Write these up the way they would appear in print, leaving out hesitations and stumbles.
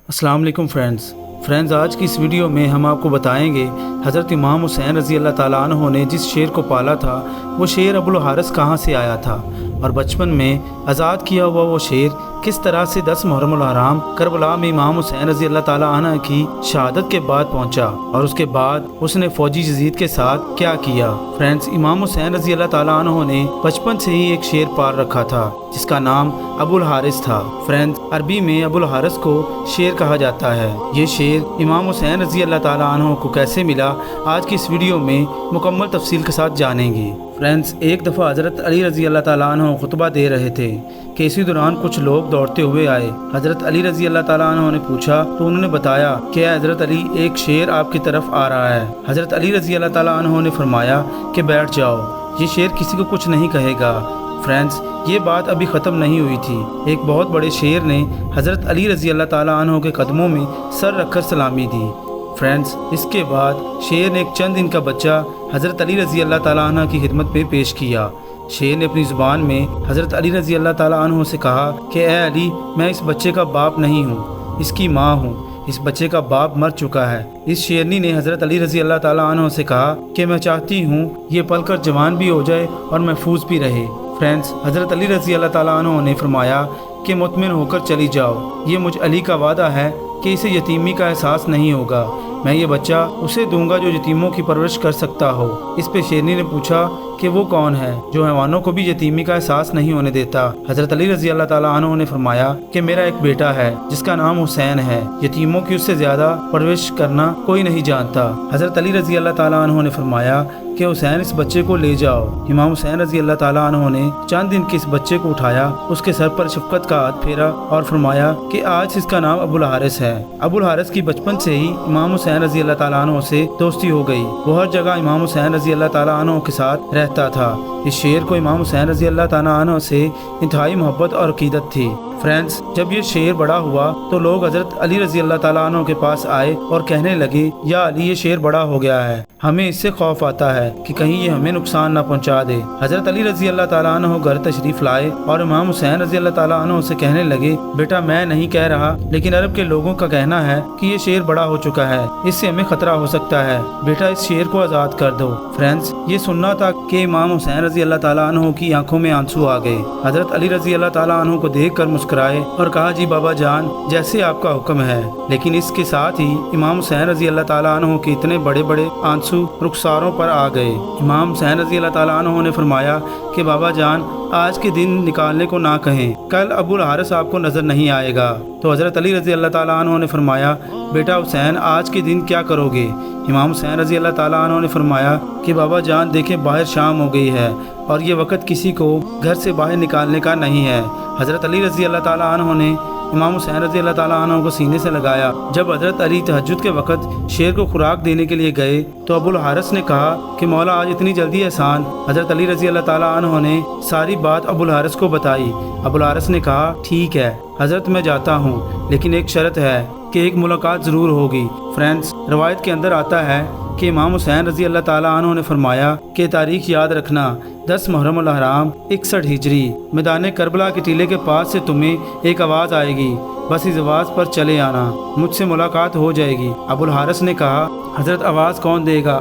السلام علیکم فرینڈز آج کی اس ویڈیو میں ہم آپ کو بتائیں گے حضرت امام حسین رضی اللہ تعالیٰ عنہ نے جس شیر کو پالا تھا وہ شیر ابو الحارث کہاں سے آیا تھا، اور بچپن میں آزاد کیا ہوا وہ شیر کس طرح سے 10 محرم الحرام کربلا میں امام حسین رضی اللہ تعالیٰ عنہ کی شہادت کے بعد پہنچا، اور اس کے بعد اس نے فوجی یزید کے ساتھ کیا کیا۔ فرینڈز، امام حسین رضی اللہ تعالیٰ عنہ نے بچپن سے ہی ایک شیر پال رکھا تھا جس کا نام ابو الحارث تھا۔ فرینڈز، عربی میں ابو الحارث کو شیر کہا جاتا ہے۔ یہ شیر امام حسین رضی اللہ تعالیٰ عنہ کو کیسے ملا، آج کی اس ویڈیو میں مکمل تفصیل کے ساتھ جانیں گے۔ فرینڈز، ایک دفعہ حضرت علی رضی اللہ تعالیٰ عنہ خطبہ دے رہے تھے کہ اسی دوران کچھ لوگ دوڑتے ہوئے آئے۔ حضرت علی رضی اللہ تعالیٰ عنہ نے پوچھا تو انہوں نے بتایا کہ اے حضرت علی، ایک شیر آپ کی طرف آ رہا ہے۔ حضرت علی رضی اللہ تعالیٰ عنہ نے فرمایا کہ بیٹھ جاؤ، یہ شیر کسی کو کچھ نہیں کہے گا۔ فرینڈز، یہ بات ابھی ختم نہیں ہوئی تھی۔ ایک بہت بڑے شیر نے حضرت علی رضی اللہ تعالیٰ عنہ کے قدموں میں سر رکھ کر سلامی دی۔ فرینڈز، اس کے بعد شیر نے ایک چند دن کا بچہ حضرت علی رضی اللہ تعالیٰ عنہ کی خدمت میں پیش کیا۔ شیر نے اپنی زبان میں حضرت علی رضی اللہ تعالیٰ عنہ سے کہا کہ اے علی، میں اس بچے کا باپ نہیں ہوں، اس کی ماں ہوں، اس بچے کا باپ مر چکا ہے۔ اس شیرنی نے حضرت علی رضی اللہ تعالیٰ عنہ سے کہا کہ میں چاہتی ہوں یہ پل کر جوان بھی ہو جائے اور محفوظ بھی رہے۔ فرینڈز، حضرت علی رضی اللہ تعالیٰ عنہ نے فرمایا کہ مطمئن ہو کر چلی جاؤ، یہ مجھ علی کا وعدہ ہے کہ اسے یتیمی کا احساس نہیں ہوگا، میں یہ بچہ اسے دوں گا جو یتیموں کی پرورش کر سکتا ہو۔ اس پہ شیرنی نے پوچھا کہ وہ کون ہے جو حیوانوں کو بھی یتیمی کا احساس نہیں ہونے دیتا۔ حضرت علی رضی اللہ تعالیٰ عنہ نے فرمایا کہ میرا ایک بیٹا ہے جس کا نام حسین ہے، یتیموں کی اس سے زیادہ پرورش کرنا کوئی نہیں جانتا۔ حضرت علی رضی اللہ تعالیٰ عنہ نے فرمایا کہ حسین، اس بچے کو لے جاؤ۔ امام حسین رضی اللہ تعالیٰ عنہ نے چند دن کے اس بچے کو اٹھایا، اس کے سر پر شفقت کا ہاتھ پھیرا اور فرمایا کہ آج اس کا نام ابو الحارث ہے۔ ابو الحارث کی بچپن سے ہی امام حسین رضی اللہ تعالیٰ عنہ سے دوستی ہو گئی، وہ ہر جگہ امام حسین رضی اللہ تعالیٰ عنہ کے ساتھ رہتا تھا۔ اس شیر کو امام حسین رضی اللہ تعالیٰ عنہ سے انتہائی محبت اور عقیدت تھی۔ فرینڈز، جب یہ شیر بڑا ہوا تو لوگ حضرت علی رضی اللہ تعالیٰ عنہ کے پاس آئے اور کہنے لگے، یا علی، یہ شیر بڑا ہو گیا ہے، ہمیں اس سے خوف آتا ہے کہ کہیں یہ ہمیں نقصان نہ پہنچا دے۔ حضرت علی رضی اللہ تعالیٰ عنہ گھر تشریف لائے اور امام حسین رضی اللہ تعالیٰ عنہ سے کہنے لگے، بیٹا میں نہیں کہہ رہا، لیکن عرب کے لوگوں کا کہنا ہے کہ یہ شیر بڑا ہو چکا ہے، اس سے ہمیں خطرہ ہو سکتا ہے، بیٹا اس شیر کو آزاد کر دو۔ فرینڈز، یہ سننا تھا کہ امام حسین رضی اللہ تعالیٰ عنہ کی آنکھوں میں آنسو آ گئے۔ حضرت علی رضی اللہ تعالیٰ عنہ کو دیکھ کر مسکرائے اور کہا، جی بابا جان، جیسے آپ کا حکم ہے۔ لیکن اس کے ساتھ ہی امام حسین رضی اللہ تعالیٰ عنہ کے اتنے بڑے بڑے آنسو رخساروں پر آ گئے۔ امام حسین رضی اللہ تعالیٰ عنہ نے فرمایا کہ بابا جان، آج کے دن نکالنے کو نہ کہیں، کل ابو الحارث آپ کو نظر نہیں آئے گا۔ تو حضرت علی رضی اللہ تعالیٰ عنہ نے فرمایا، بیٹا حسین، آج کے دن کیا کرو گے؟ امام حسین رضی اللہ تعالیٰ عنہ نے فرمایا کہ بابا جان، دیکھیں باہر شام ہو گئی ہے اور یہ وقت کسی کو گھر سے باہر نکالنے کا نہیں ہے۔ حضرت علی رضی اللہ تعالیٰ عنہ نے امام حسین رضی اللہ تعالیٰ عنہ کو سینے سے لگایا۔ جب حضرت علی تہجد کے وقت شیر کو خوراک دینے کے لیے گئے تو ابو الحارث نے کہا کہ مولا، آج اتنی جلدی احسان؟ حضرت علی رضی اللہ تعالیٰ عنہ نے ساری بات ابو الحارث کو بتائی۔ ابو الحارث نے کہا، ٹھیک ہے حضرت، میں جاتا ہوں، لیکن ایک شرط ہے کہ ایک ملاقات ضرور ہوگی۔ فرینڈز، روایت کے اندر آتا ہے کہ امام حسین رضی اللہ تعالیٰ عنہ نے فرمایا کہ تاریخ یاد رکھنا، 10 محرم الحرام 61 ہجری، میدان کربلا کے ٹیلے کے پاس سے تمہیں ایک آواز آئے گی، بس اس آواز پر چلے آنا، مجھ سے ملاقات ہو جائے گی۔ ابو الحارث نے کہا، حضرت آواز کون دے گا؟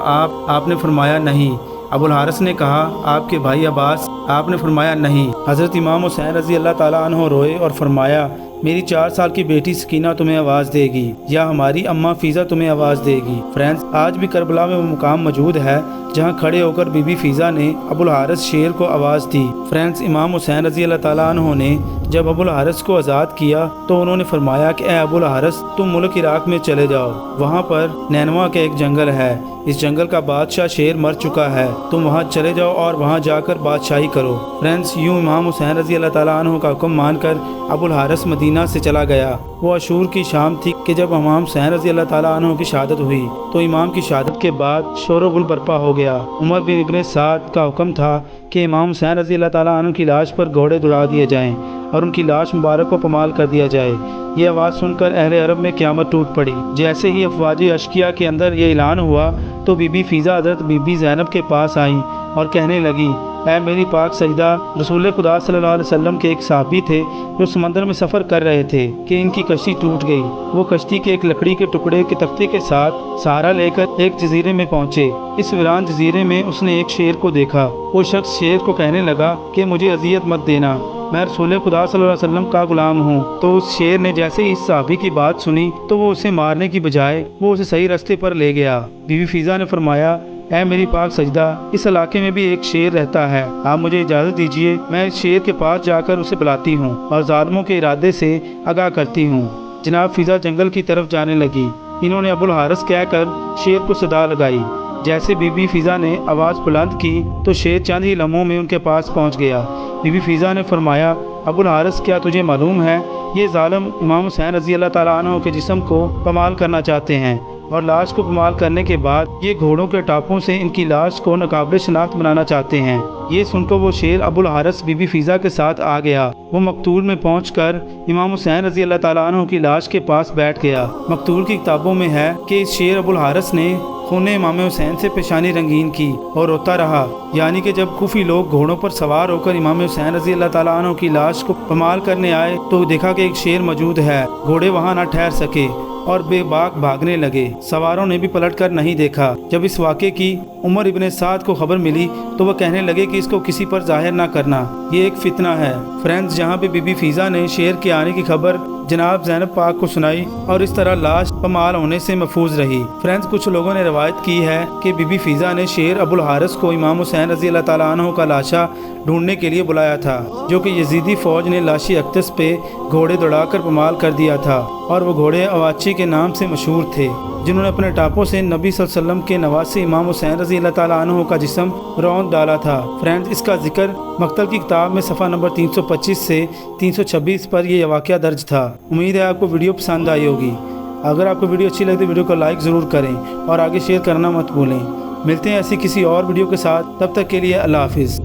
آپ نے فرمایا نہیں۔ ابو الحارث نے کہا، آپ کے بھائی عباس؟ آپ نے فرمایا نہیں۔ حضرت امام حسین رضی اللہ تعالیٰ عنہ روئے اور فرمایا، میری 4 سال کی بیٹی سکینہ تمہیں آواز دے گی، یا ہماری اماں فیضہ تمہیں آواز دے گی۔ فرینڈز، آج بھی کربلا میں وہ مقام موجود ہے جہاں کھڑے ہو کر بی بی فیضہ نے ابو الحارث شیر کو آواز دی۔ فرینڈز، امام حسین رضی اللہ تعالیٰ عنہ نے جب ابو الحارث کو آزاد کیا تو انہوں نے فرمایا کہ اے ابو الحارث، تم ملک عراق میں چلے جاؤ، وہاں پر نینوا کا ایک جنگل ہے، اس جنگل کا بادشاہ شیر مر چکا ہے، تم وہاں چلے جاؤ اور وہاں جا کر بادشاہی کرو۔ فرینڈز، یوں امام حسین رضی اللہ تعالیٰ عنہ کا حکم مان کر ابو الحارث مدینہ سے چلا گیا۔ وہ عاشور کی شام تھی کہ جب امام حسین رضی اللہ تعالیٰ عنہ کی شہادت ہوئی تو امام کی شہادت کے بعد شور و غل برپا ہو گیا۔ عمر بن ابن سعد کا حکم تھا کہ امام حسین رضی اللہ تعالیٰ عنہ کی لاش پر گھوڑے دوڑا دیے جائیں اور ان کی لاش مبارک کو پمال کر دیا جائے۔ یہ آواز سن کر اہل عرب میں قیامت ٹوٹ پڑی۔ جیسے ہی افواج اشقیاء کے اندر یہ اعلان ہوا تو بی بی فیضہ حضرت بی بی زینب کے پاس آئیں اور کہنے لگیں، اے میری پاک سجدہ رسول خدا صلی اللہ علیہ وسلم کے ایک صحابی تھے جو سمندر میں سفر کر رہے تھے کہ ان کی کشتی ٹوٹ گئی۔ وہ کشتی کے ایک لکڑی کے ٹکڑے کے تختے کے ساتھ سہارا لے کر ایک جزیرے میں پہنچے۔ اس ویران جزیرے میں اس نے ایک شیر کو دیکھا۔ وہ شخص شیر کو کہنے لگا کہ مجھے اذیت مت دینا، میں رسول خدا صلی اللہ علیہ وسلم کا غلام ہوں۔ تو اس شیر نے جیسے ہی اس صحابی کی بات سنی تو وہ اسے مارنے کی بجائے وہ اسے صحیح راستے پر لے گیا۔ بی بی فیضہ نے فرمایا، اے میری پاک سجدہ، اس علاقے میں بھی ایک شیر رہتا ہے، آپ مجھے اجازت دیجیے، میں اس شیر کے پاس جا کر اسے بلاتی ہوں اور ظالموں کے ارادے سے آگاہ کرتی ہوں۔ جناب فیضہ جنگل کی طرف جانے لگی۔ انہوں نے ابو الحارث کہہ کر شیر کو صدا لگائی۔ جیسے بی بی فیضہ نے آواز بلند کی تو شیر چند ہی لمحوں میں ان کے پاس پہنچ گیا۔ بی بی فیضہ نے فرمایا، ابو الحارث، کیا تجھے معلوم ہے یہ ظالم امام حسین رضی اللہ تعالیٰ عنہ کے جسم کو پامال کرنا چاہتے ہیں، اور لاش کو پامال کرنے کے بعد یہ گھوڑوں کے ٹاپوں سے ان کی لاش کو ناقابل شناخت بنانا چاہتے ہیں۔ یہ سن کر وہ شیر ابو الحارث بی بی فیضہ کے ساتھ آ گیا۔ وہ مقتول میں پہنچ کر امام حسین رضی اللہ تعالیٰ عنہ کی لاش کے پاس بیٹھ گیا۔ مقتول کی کتابوں میں ہے کہ اس شیر ابو الحارث نے خون امام حسین سے پیشانی رنگین کی اور روتا رہا، یعنی کہ جب کوفی لوگ گھوڑوں پر سوار ہو کر امام حسین رضی اللہ تعالیٰ عنہ کی لاش کو پامال کرنے آئے تو دیکھا کہ ایک شیر موجود ہے۔ گھوڑے وہاں نہ ٹھہر سکے اور بے باک بھاگنے لگے۔ سواروں نے بھی پلٹ کر نہیں دیکھا۔ جب اس واقعے کی عمر ابن سعد کو خبر ملی تو وہ کہنے لگے کہ اس کو کسی پر ظاہر نہ کرنا، یہ ایک فتنہ ہے۔ فرینڈز، جہاں پہ بی بی فیضہ نے شیر کے آنے کی خبر جناب زینب پاک کو سنائی اور اس طرح لاش پامال ہونے سے محفوظ رہی۔ فرینڈز، کچھ لوگوں نے روایت کی ہے کہ بی بی فیضہ نے شیر ابو الحارث کو امام حسین رضی اللہ تعالیٰ عنہ کا لاشا ڈھونڈنے کے لیے بلایا تھا، جو کہ یزیدی فوج نے لاشی اقدس پہ گھوڑے دوڑا کر پامال کر دیا تھا، اور وہ گھوڑے اواچی کے نام سے مشہور تھے، جنہوں نے اپنے ٹاپوں سے نبی صلی اللہ علیہ وسلم کے نواسے امام حسین رضی اللہ تعالیٰ عنہ کا جسم روند ڈالا تھا۔ فرینڈز، اس کا ذکر مقتل کی کتاب میں صفحہ نمبر 325 سے 326 پر یہ واقعہ درج تھا۔ امید ہے آپ کو ویڈیو پسند آئی ہوگی۔ اگر آپ کو ویڈیو اچھی لگتی ہے ویڈیو کو لائک ضرور کریں اور آگے شیئر کرنا مت بھولیں۔ ملتے ہیں ایسی کسی اور ویڈیو کے ساتھ، تب تک کے لیے اللہ حافظ۔